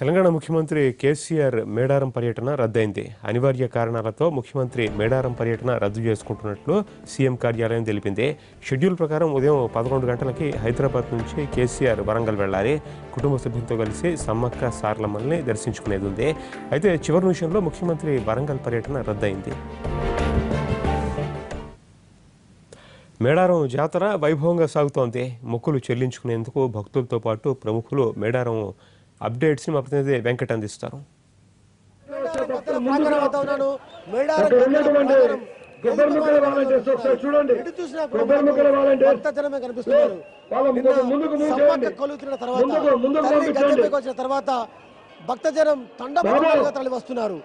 తెలంగాణ ముఖ్యమంత్రి కేసీఆర్ మేడారం పర్యటన రద్దయింది. అనివార్య కారణాలతో ముఖ్యమంత్రి మేడారం పర్యటన రద్దు చేసుకుంటున్నట్లు సీఎం కార్యాలయం తెలిపింది. షెడ్యూల్ ప్రకారం ఉదయం 11 గంటలకి హైదరాబాద్ నుంచి కేసీఆర్ వరంగల్ వెళ్లాలి. కుటుంబ సభ్యులతో కలిసి సమ్మక్క సారలమ్మల్ని దర్శించుకునేది ఉంది. అయితే చివరి నిమిషంలో ముఖ్యమంత్రి వరంగల్ పర్యటన రద్దయింది. మేడారం జాతర వైభవంగా సాగుతోంది. మొక్కులు చెల్లించుకునేందుకు భక్తులతో పాటు ప్రముఖులు మేడారం అప్డేట్స్ మా ప్రతినిధి వెంకట్ అందిస్తారు. భక్తజనం తండోపతండాలుగా తరలి వస్తున్నారు.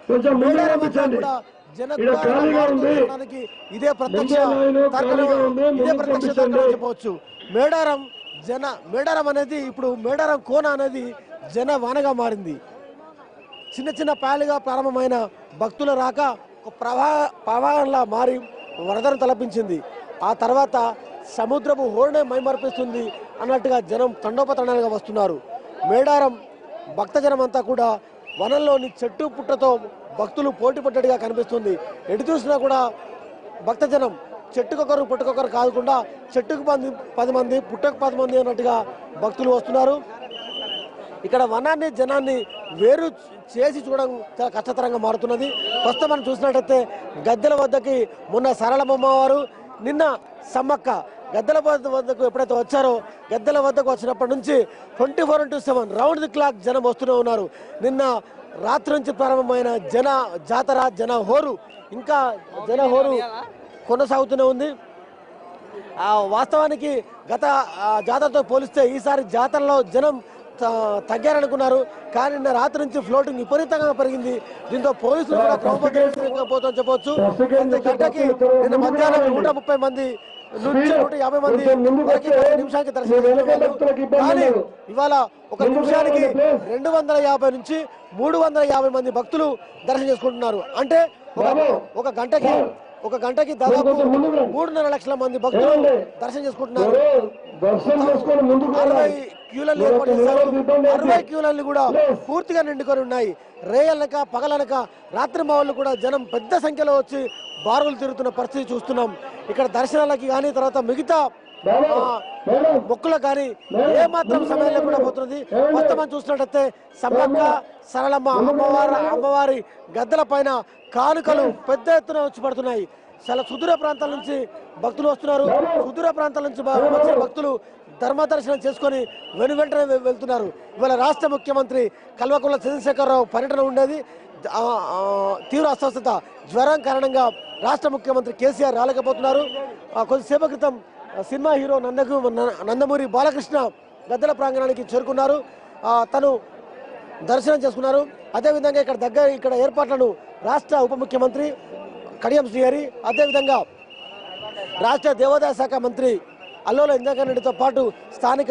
ఇదే ప్రత్యక్ష చెప్పవచ్చు. మేడారం అనేది ఇప్పుడు మేడారం కోన అనేది జన వానగా మారింది. చిన్న చిన్న పాయలుగా ప్రారంభమైన భక్తుల రాక ఒక ప్రవాహంలా మారి వరదను తలపించింది. ఆ తర్వాత సముద్రపు హోరునే మైమర్పిస్తుంది అన్నట్టుగా జనం తండోపతండాలుగా వస్తున్నారు. మేడారం భక్తజనం అంతా కూడా వనంలోని చెట్టు పుట్టతో భక్తులు పోటీ పడ్డట్టుగా కనిపిస్తుంది. ఎటు చూసినా కూడా భక్తజనం చెట్టుకొకరు పుట్టుకొకరు కాకుండా చెట్టుకు 10 మంది పుట్టకు 10 మంది అన్నట్టుగా భక్తులు వస్తున్నారు. ఇక్కడ వనాన్ని జనాన్ని వేరు చేసి చూడడం చాలా కష్టతరంగా మారుతున్నది. ప్రస్తుతం మనం చూసినట్టయితే గద్దెల వద్దకి మొన్న సరళమ్మవారు, నిన్న సమ్మక్క గద్దెల వద్దకు ఎప్పుడైతే వచ్చారో గద్దెల వద్దకు వచ్చినప్పటి నుంచి 24/7 రౌండ్ ది క్లాక్ జనం వస్తూనే ఉన్నారు. నిన్న రాత్రి నుంచి ప్రారంభమైన జాతర జన హోరు ఇంకా జన హోరు కొనసాగుతూనే ఉంది. వాస్తవానికి గత జాతరతో పోలిస్తే ఈసారి జాతరలో జనం తగ్గారనుకున్నారు. కానీ నిన్న రాత్రి నుంచి ఫ్లోటింగ్ విపరీతంగా పెరిగింది. దీంతో పోలీసులు కూడా క్రమబద్ధీకరించకపోతుందని చెప్పవచ్చు. గంటకి నిన్న మధ్యాహ్నం 130 మంది నుంచి 150 మంది నిమిషానికి దర్శనం. కానీ ఇవాళ ఒక నిమిషానికి 250 నుంచి 350 మంది భక్తులు దర్శనం చేసుకుంటున్నారు. అంటే ఒక గంటకి దాదాపు 3.5 లక్షల మంది భక్తులు దర్శనం చేసుకుంటున్నారు. 60 క్యూలన్నీ ఏర్పాటు చేశారు. 60 క్యూలన్నీ కూడా పూర్తిగా నిండుకొని ఉన్నాయి. రేయలనక పగలనక రాత్రి మావులు కూడా జనం పెద్ద సంఖ్యలో వచ్చి బారులు తిరుగుతున్న పరిస్థితి చూస్తున్నాం. ఇక్కడ దర్శనాలకి కానీ తర్వాత మిగతా మొక్కులకు కానీ ఏమాత్రం సమయం లేకుండా పోతున్నది. మొత్తం చూసినట్టయితే సమ్మక్క సరళమ్మ అమ్మవారి గద్దెల పైన కానుకలు పెద్ద ఎత్తున వచ్చి పడుతున్నాయి. చాలా సుదూర ప్రాంతాల నుంచి భక్తులు వస్తున్నారు. సుదూర ప్రాంతాల నుంచి వచ్చిన భక్తులు ధర్మ దర్శనం చేసుకొని వెంటనే వెళ్తున్నారు. ఇవాళ రాష్ట్ర ముఖ్యమంత్రి కల్వకుంట్ల చంద్రశేఖరరావు పర్యటన ఉండేది. తీవ్ర అస్వస్థత జ్వరం కారణంగా రాష్ట్ర ముఖ్యమంత్రి కేసీఆర్ రాలేకపోతున్నారు. కొద్దిసేపు క్రితం సినిమా హీరో నందమూరి బాలకృష్ణ గద్దెల ప్రాంగణానికి చేరుకున్నారు. తను దర్శనం చేసుకున్నారు. అదేవిధంగా ఇక్కడ ఏర్పాట్లను రాష్ట్ర ఉప ముఖ్యమంత్రి కడియం శ్రీహరి, అదేవిధంగా రాష్ట్ర దేవాదాయ శాఖ మంత్రి అల్లోల ఇంద్రకరణ్ రెడ్డితో పాటు స్థానిక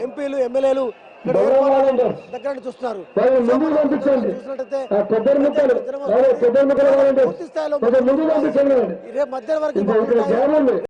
ఎంపీలు ఎమ్మెల్యేలు దగ్గర చూస్తున్నారు. చూసినట్టయితే పూర్తి స్థాయిలో రేపు మధ్యాహ్నం వరకు